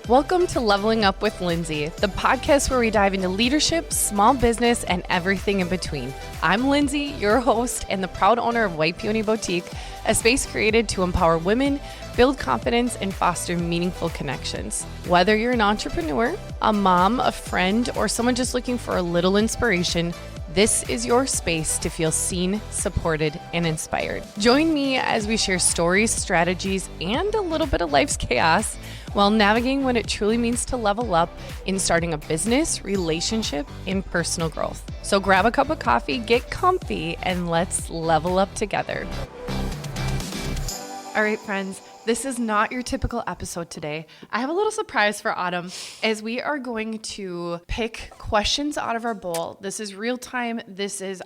Welcome to Leveling Up with Lindsay, the podcast where we dive into leadership, small business, and everything in between. I'm Lindsay, your host and the proud owner of White Peony Boutique, a space created to empower women, build confidence, and foster meaningful connections. Whether you're an entrepreneur, a mom, a friend, or someone just looking for a little inspiration, this is your space to feel seen, supported, and inspired. Join me as we share stories, strategies, and a little bit of life's chaos while navigating what it truly means to level up in starting a business, relationship, and personal growth. So grab a cup of coffee, get comfy, and let's level up together. All right, friends. This is not your typical episode today. I have a little surprise for Autumn as we are going to pick questions out of our bowl. This is real time.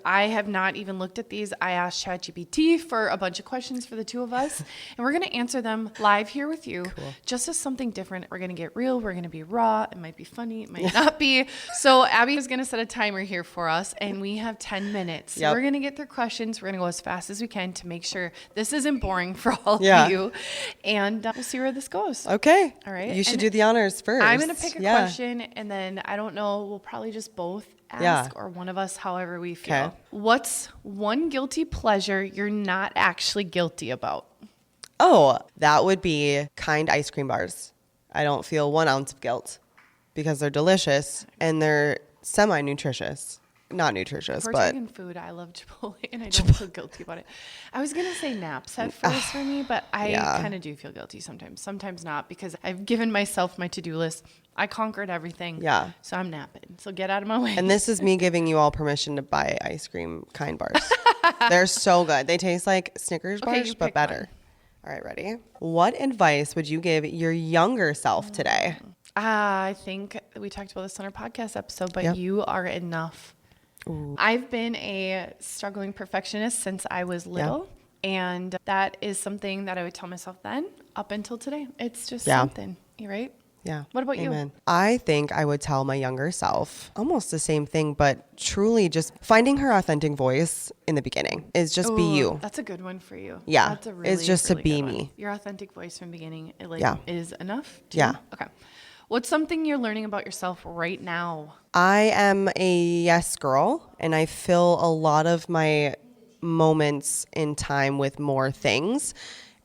I have not even looked at these. I asked Chad GPT for a bunch of questions for the two of us, and we're going to answer them live here with you. Cool. Just as something different. We're going to get real. We're going to be raw. It might be funny. It might not be. So Abby is going to set a timer here for us, and we have 10 minutes. So we're going to get through questions. We're going to go as fast as we can to make sure this isn't boring for all of you. And we'll see where this goes. Okay. All right. You should do the honors first. I'm going to pick a question, and then I don't know, we'll probably just both ask or one of us, however we feel. Okay. What's one guilty pleasure you're not actually guilty about? Oh, that would be kind ice cream bars. I don't feel 1 ounce of guilt because they're delicious and they're semi-nutritious. Not nutritious, We're but talking food. I love Chipotle, and I don't feel guilty about it. I was gonna say naps at first for me, but I kind of do feel guilty sometimes. Sometimes not, because I've given myself my to-do list. I conquered everything. Yeah. So I'm napping. So get out of my way. And this is me giving you all permission to buy ice cream kind bars. They're so good. They taste like Snickers bars, but better. All right, ready? What advice would you give your younger self today? I think we talked about this on our podcast episode, but you are enough. Ooh. I've been a struggling perfectionist since I was little, and that is something that I would tell myself then up until today. It's just something, right? Yeah. What about you? I think I would tell my younger self almost the same thing, but truly just finding her authentic voice in the beginning is just be you. That's a good one for you. Yeah. That's a really, it's just really to be me. Your authentic voice from the beginning is enough too? Yeah. Okay. What's something you're learning about yourself right now? I am a yes girl, and I fill a lot of my moments in time with more things.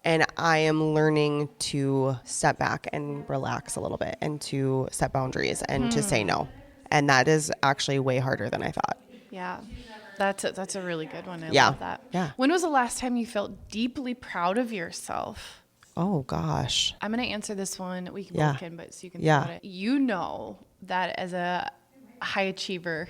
And I am learning to step back and relax a little bit and to set boundaries and to say no. And that is actually way harder than I thought. Yeah. That's a really good one. I love that. Yeah. When was the last time you felt deeply proud of yourself? Oh, gosh. I'm going to answer this one. We can both can, but so you can think about it. You know that as a high achiever,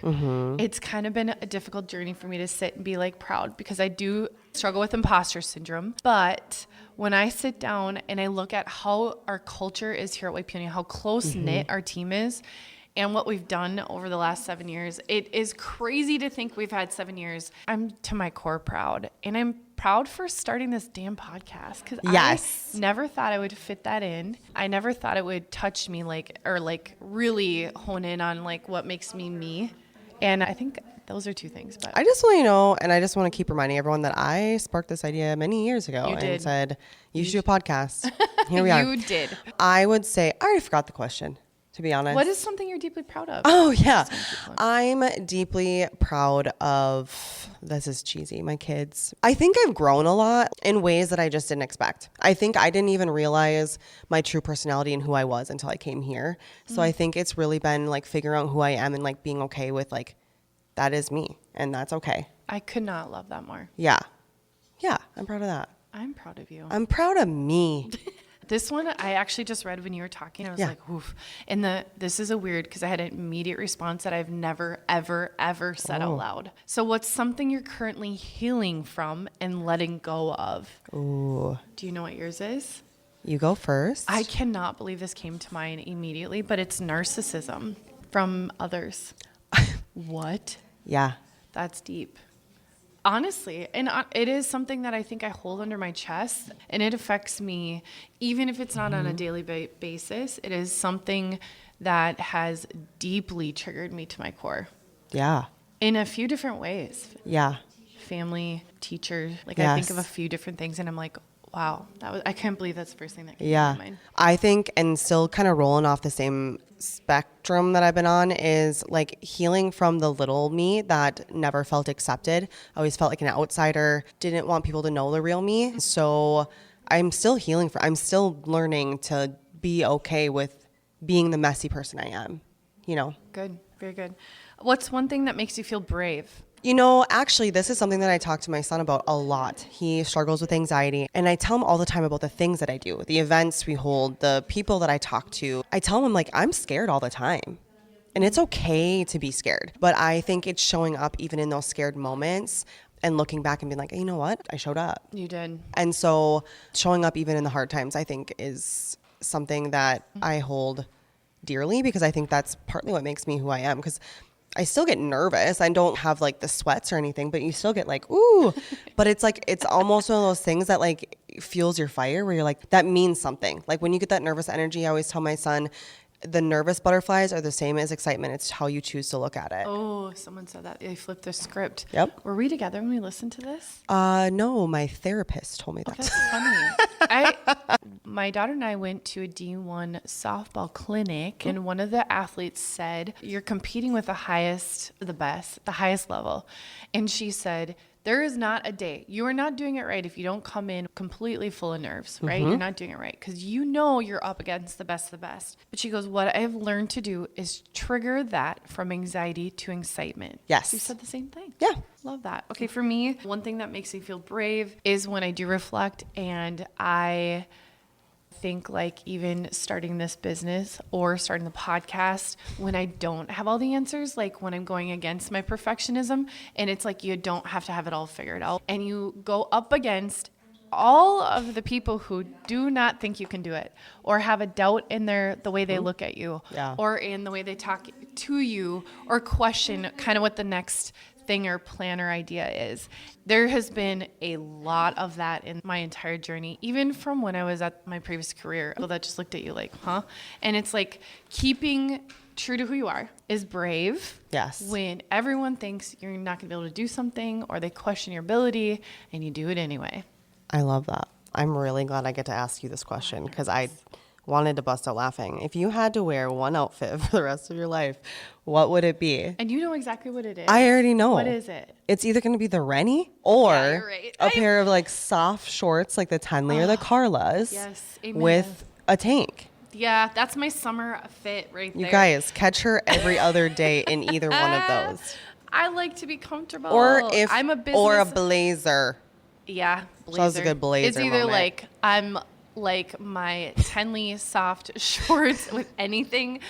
it's kind of been a difficult journey for me to sit and be like proud, because I do struggle with imposter syndrome. But when I sit down and I look at how our culture is here at White Peony, how close knit our team is, and what we've done over the last 7 years, it is crazy to think we've had 7 years. I'm to my core proud. And I'm proud for starting this damn podcast, because I never thought I would fit that in. I never thought it would touch me really hone in on what makes me. And I think those are two things. But I just want you to know, and I just want to keep reminding everyone that I sparked this idea many years ago and said, you should do a podcast. Here we are. You did. I would say, I already forgot the question, to be honest. What is something you're deeply proud of? Oh, yeah. I'm deeply proud of, this is cheesy, my kids. I think I've grown a lot in ways that I just didn't expect. I think I didn't even realize my true personality and who I was until I came here. So I think it's really been figuring out who I am and being okay with that is me, and that's okay. I could not love that more. Yeah. Yeah, I'm proud of that. I'm proud of you. I'm proud of me. This one I actually just read when you were talking. I was like, oof. And this is a weird, because I had an immediate response that I've never, ever, ever said out loud. So what's something you're currently healing from and letting go of? Ooh. Do you know what yours is? You go first. I cannot believe this came to mind immediately, but it's narcissism from others. What? Yeah. That's deep. Honestly, and it is something that I think I hold under my chest, and it affects me, even if it's not on a daily basis. It is something that has deeply triggered me to my core. Yeah. In a few different ways. Yeah. Family, teacher. I think of a few different things, and I'm like, Wow. I can't believe that's the first thing that came to Yeah. my mind. I think, and still kind of rolling off the same spectrum that I've been on, is like healing from the little me that never felt accepted. I always felt like an outsider, didn't want people to know the real me. So I'm still healing I'm still learning to be okay with being the messy person I am, you know? Good. Very good. What's one thing that makes you feel brave? You know, actually, this is something that I talk to my son about a lot. He struggles with anxiety, and I tell him all the time about the things that I do, the events we hold, the people that I talk to. I tell him, like, I'm scared all the time, and it's okay to be scared. But I think it's showing up even in those scared moments and looking back and being like, hey, you know what? I showed up. You did. And so showing up even in the hard times, I think, is something that I hold dearly, because I think that's partly what makes me who I am. Because I still get nervous. I don't have like the sweats or anything, but you still get like, ooh. But it's like, it's almost one of those things that like fuels your fire, where you're like, that means something. Like when you get that nervous energy, I always tell my son, the nervous butterflies are the same as excitement. It's how you choose to look at it. Oh, someone said that. They flipped the script. Yep. Were we together when we listened to this? No, my therapist told me that. That's funny. My daughter and I went to a D1 softball clinic, and one of the athletes said, you're competing with the highest level. And she said, there is not a day. You are not doing it right if you don't come in completely full of nerves, right? You're not doing it right because you know you're up against the best of the best. But she goes, what I've learned to do is trigger that from anxiety to excitement. Yes. You said the same thing. Yeah. Love that. Okay, for me, one thing that makes me feel brave is when I do reflect, and I think like even starting this business or starting the podcast when I don't have all the answers, like when I'm going against my perfectionism, and it's like you don't have to have it all figured out, and you go up against all of the people who do not think you can do it or have a doubt in the way they look at you or in the way they talk to you or question kind of what the next thing or plan or idea is. There has been a lot of that in my entire journey, even from when I was at my previous career. People that just looked at you like, huh? And it's like keeping true to who you are is brave. Yes. When everyone thinks you're not going to be able to do something or they question your ability and you do it anyway. I love that. I'm really glad I get to ask you this question because I wanted to bust out laughing. If you had to wear one outfit for the rest of your life, what would it be? And you know exactly what it is. I already know. What is it? It's either going to be the Rennie or you're right. a pair of like soft shorts like the Tenley or the Carlas. Yes. Amen. With a tank. Yeah, that's my summer fit right there. You guys, catch her every other day in either one of those. I like to be comfortable. Or if I'm a business or a blazer. Yeah, blazer. So that was a good blazer It's either moment. like I'm like my Tenley soft shorts with anything,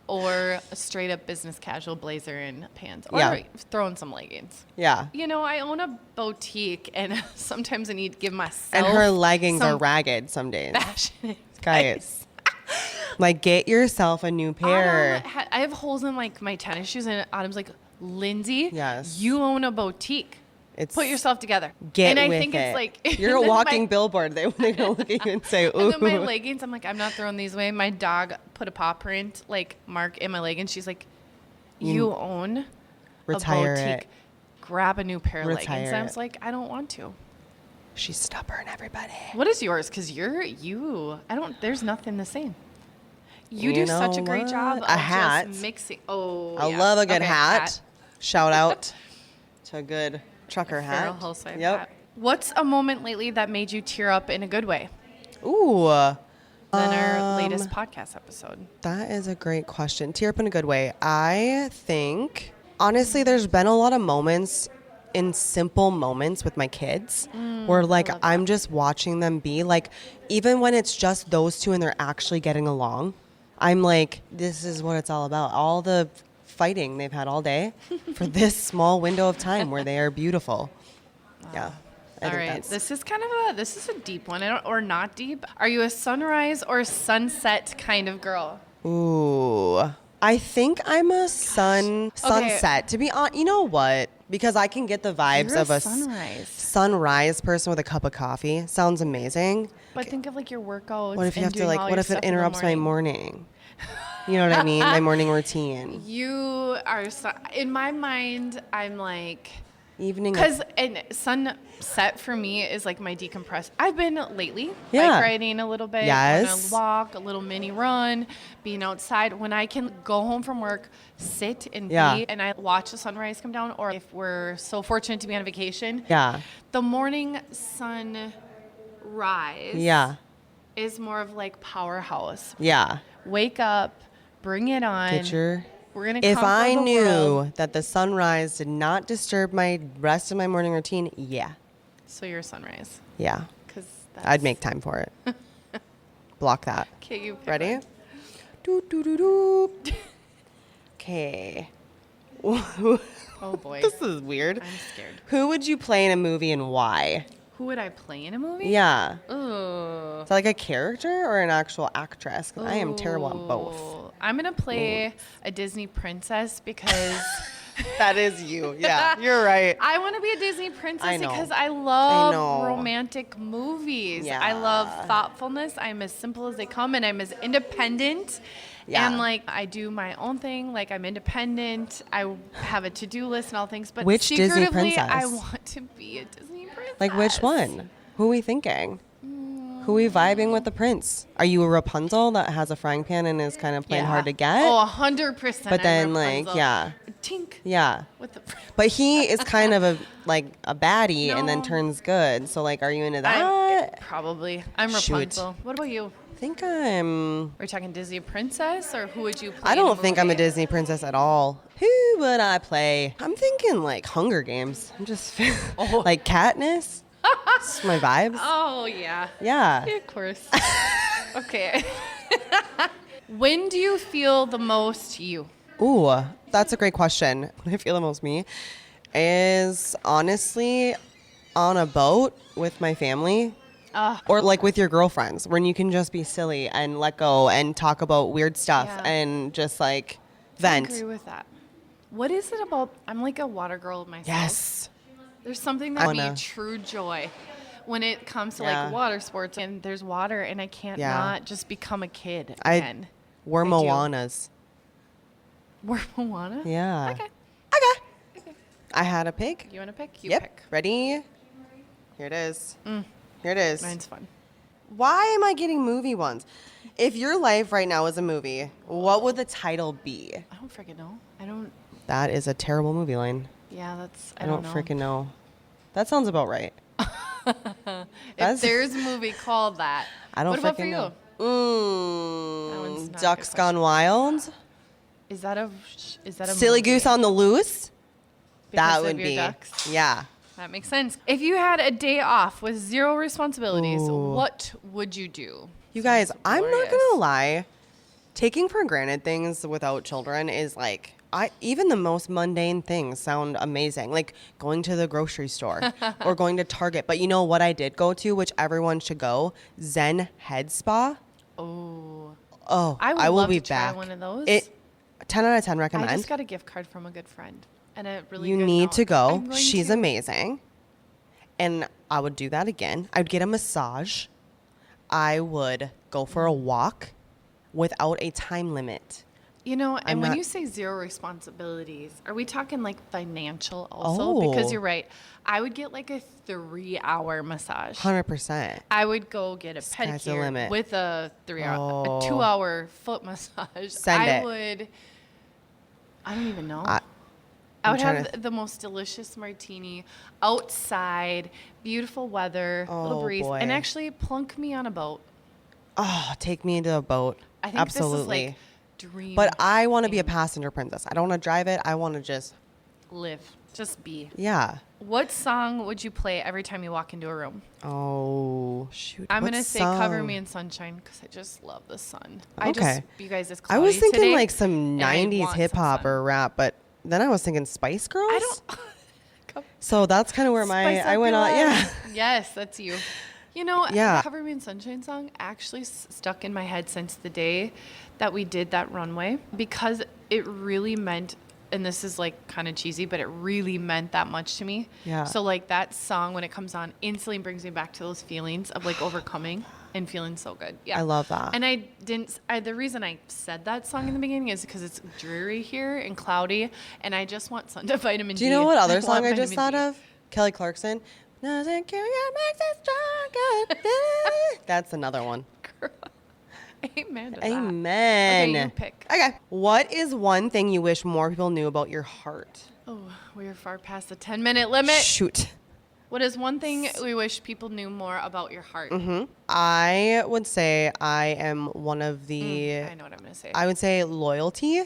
or a straight up business casual blazer and pants, or throw in some leggings. Yeah. You know, I own a boutique, and sometimes I need to give myself. And her leggings are ragged some days. Fashion, guys. Like, get yourself a new pair. I have holes in like my tennis shoes, and Autumn's like, Lindsay, yes, you own a boutique. Put yourself together. Get and I with think it. It's like you're a walking billboard. They're gonna look at you and say, "Ooh." And then my leggings, I'm like, I'm not throwing these away. My dog put a paw print like mark in my leggings. She's like, you own retire a boutique. It. Grab a new pair of leggings. And I was it. like, I don't want to. She's stubborn, everybody. What is yours? Because there's nothing the same. You do such a great job of hat. Just mixing. I love a good hat. Shout out to a good trucker hat. Hat. What's a moment lately that made you tear up in a good way? Ooh. Than our latest podcast episode. That is a great question. Tear up in a good way. I think, honestly, there's been a lot of moments in simple moments with my kids where like I'm just watching them be like, even when it's just those two and they're actually getting along, I'm like, this is what it's all about. All the fighting they've had all day for this small window of time where they are beautiful. Yeah. All right. This is a deep one. Or not deep. Are you a sunrise or sunset kind of girl? Ooh. I think I'm a sunset. To be honest, you know what? Because I can get the vibes of a sunrise person with a cup of coffee. Sounds amazing. But think of like your workouts. What if you have to like? What if it interrupts my morning? You know what I mean? My morning routine. You are, in my mind, I'm like Evening. Because sunset for me is like my decompress. I've been lately Yeah. bike riding a little bit, Yes. on a walk, a little mini run, being outside. When I can go home from work, sit and Yeah. be, and I watch the sunrise come down, or if we're so fortunate to be on a vacation, Yeah. the morning sunrise Yeah. is more of like powerhouse. Yeah. Wake up, bring it on. Get your... We're gonna. If conquer I the knew world. that the sunrise did not disturb my rest of my morning routine, yeah. So you're a sunrise. Yeah. Because I'd make time for it. Block that. Okay, you pick Ready? one. Doo, doo, doo, doo. Okay. Oh boy. This is weird. I'm scared. Who would you play in a movie and why? Who would I play in a movie? Yeah. Ooh. Is that like a character or an actual actress? 'Cause I am terrible on both. Ooh. I'm gonna play a Disney princess because That is you. Yeah, you're right. I want to be a Disney princess I know. because I love know. romantic movies. Yeah. I love thoughtfulness. I'm as simple as they come, and I'm as independent. Yeah. And like I do my own thing. Like I'm independent. I have a to-do list and all things. But Which Disney secretively, princess? I want to be a Disney princess. Like which one? Who are we thinking? Who are we vibing with the prince? Are you a Rapunzel that has a frying pan and is kind of playing hard to get? Oh, 100%. But then, like, yeah. Tink. Yeah. With the. But he is kind of a baddie and then No. turns good. So like, are you into that? Probably. I'm Shoot. Rapunzel. What about you? I think I'm... Are we talking Disney princess, or who would you play? I in a don't think I'm a movie? Disney princess at all. Who would I play? I'm thinking like Hunger Games. I'm just like Katniss. It's my vibes. Oh yeah. Yeah. Yeah, of course. Okay. When do you feel the most you? Ooh, that's a great question. When I feel the most me is honestly on a boat with my family. Or like with your girlfriends when you can just be silly and let go and talk about weird stuff Yeah. and just like I vent. agree with that. What is it about? I'm like a water girl myself. Yes. There's something I that wanna- be true joy when it comes to Yeah. like water sports and there's water and I can't Yeah. not just become a kid I again. We're I do. Moanas. We're Moana? Yeah. Okay. I had a pig. You want to pick? You Yep. pick. Ready? Here it is. Here it is. Mine's fun. Why am I getting movie ones? If your life right now is a movie, what would the title be? I don't freaking know. I don't. That is a terrible movie line. Yeah, that's. I don't don't know. freaking know. That sounds about right. If there's a movie called that. I don't What about for freaking you? know. That one's not a good Ducks question. Gone Wild. Is that a Silly movie? Goose on the Loose. Because That of would your be. ducks? Yeah. That makes sense. If you had a day off with zero responsibilities, Ooh. what would you do? You guys, Sounds I'm not glorious. gonna lie. Taking for granted things without children is like even the most mundane things sound amazing. Like going to the grocery store or going to Target. But you know what I did go to, which everyone should go? Zen Head Spa. Oh, Oh, I would will love be to try back. one of those. 10 out of 10 I recommend. just got a gift card from a good friend, and a really You good need note. to go. I'm going She's to. amazing. And I would do that again. I would get a massage. I would go for a walk without a time limit. You know, and I'm when not- you say zero responsibilities, are we talking like financial also? Because Oh. you're right. I would get like a 3-hour massage. 100%. I would go get a Sky's the pedicure limit. with a 3-hour, Oh. a 2-hour foot massage. Send I it. would. I don't even know. I I would I'm have trying the most delicious martini outside, beautiful weather, little Oh, breeze, boy. and actually plunk me on a boat. Oh, take me into a boat. I think Absolutely. this is like dream. But I want to be a thing. passenger princess. I don't want to drive it. I want to just, Live, just be. yeah. What song would you play every time you walk into a room? Oh, shoot. I'm What gonna say "Cover song? Me in Sunshine" because I just love the sun. You guys, it's I was cloudy thinking today, like some and I 90s want hip some hop sun. or rap, but then I was thinking Spice Girls. I don't. So that's kind of where Spice I up went your on. Yeah. life. Yes, that's you. You know, Yeah. the "Cover Me in Sunshine" song actually stuck in my head since the day that we did that runway because it really meant, and this is like kind of cheesy, but it really meant that much to me. Yeah. So like that song when it comes on instantly brings me back to those feelings of like overcoming. And feeling so good. Yeah. I love that. And the reason I said that song in the beginning is because it's dreary here and cloudy, and I just want sun to vitamin D. Do you know what other song I just thought of? Kelly Clarkson. Doesn't kill you, makes it stronger. That's another one. Girl. Amen to that. Amen. Okay, you pick. Okay. What is one thing you wish more people knew about your heart? Oh, we are far past the 10-minute limit. Shoot. What is one thing we wish people knew more about your heart? I would say I am one of the... I know what I'm going to say. I would say loyalty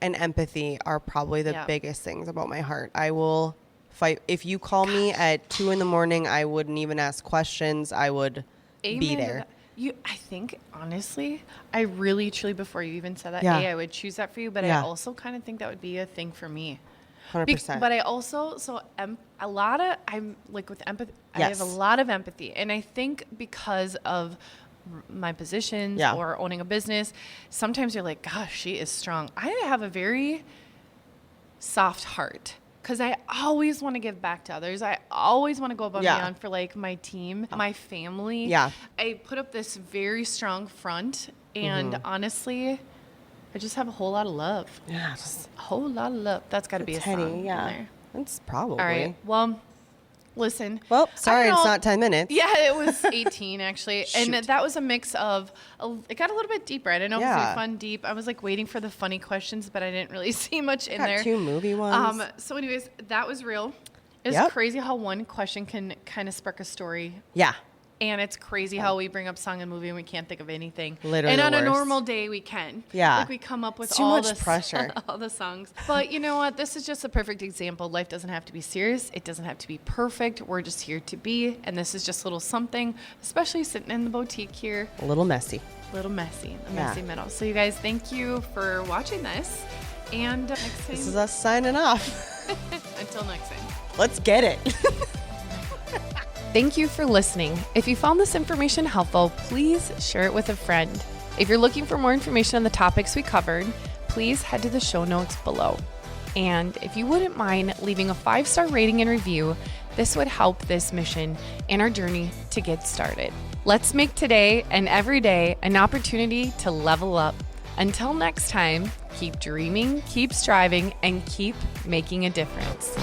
and empathy are probably the Yeah. biggest things about my heart. I will fight. If you call me at 2 a.m, I wouldn't even ask questions. I would Amen be to there. that. I think, honestly, I really, truly, before you even said that, Yeah. I would choose that for you, but I Yeah. also kind of think that would be a thing for me. 100%. But I also, I'm like with empathy, I Yes. have a lot of empathy. And I think because of my positions Yeah. or owning a business, sometimes you're like, gosh, she is strong. I have a very soft heart because I always want to give back to others. I always want to go above and Yeah. beyond for like my team, my family. Yeah. I put up this very strong front, and honestly, I just have a whole lot of love. Yeah, just A whole lot of love. That's got to be a Teddy, song in yeah. there. That's probably. All right. Well, listen. Well, I sorry, don't it's know. not 10 minutes. Yeah, it was 18 actually. And Shoot. that was a mix of, it got a little bit deeper. I didn't know if it was Yeah. gonna be fun, deep. I was like waiting for the funny questions, but I didn't really see much in Got there. 2 movie ones. So anyways, that was real. It's Yep. crazy how one question can kind of spark a story. Yeah. And it's crazy how we bring up song and movie and we can't think of anything. Literally and on the a worst. normal day we can. Yeah. Like we come up with It's too all much the pressure. all the songs. But you know what? This is just a perfect example. Life doesn't have to be serious. It doesn't have to be perfect. We're just here to be. And this is just a little something, especially sitting in the boutique here. A little messy. A little messy, a Yeah. messy middle. So you guys, thank you for watching this. And next time, This is us signing off. until next time. Let's get it. Thank you for listening. If you found this information helpful, please share it with a friend. If you're looking for more information on the topics we covered, please head to the show notes below. And if you wouldn't mind leaving a 5-star rating and review, this would help this mission and our journey to get started. Let's make today and every day an opportunity to level up. Until next time, keep dreaming, keep striving, and keep making a difference.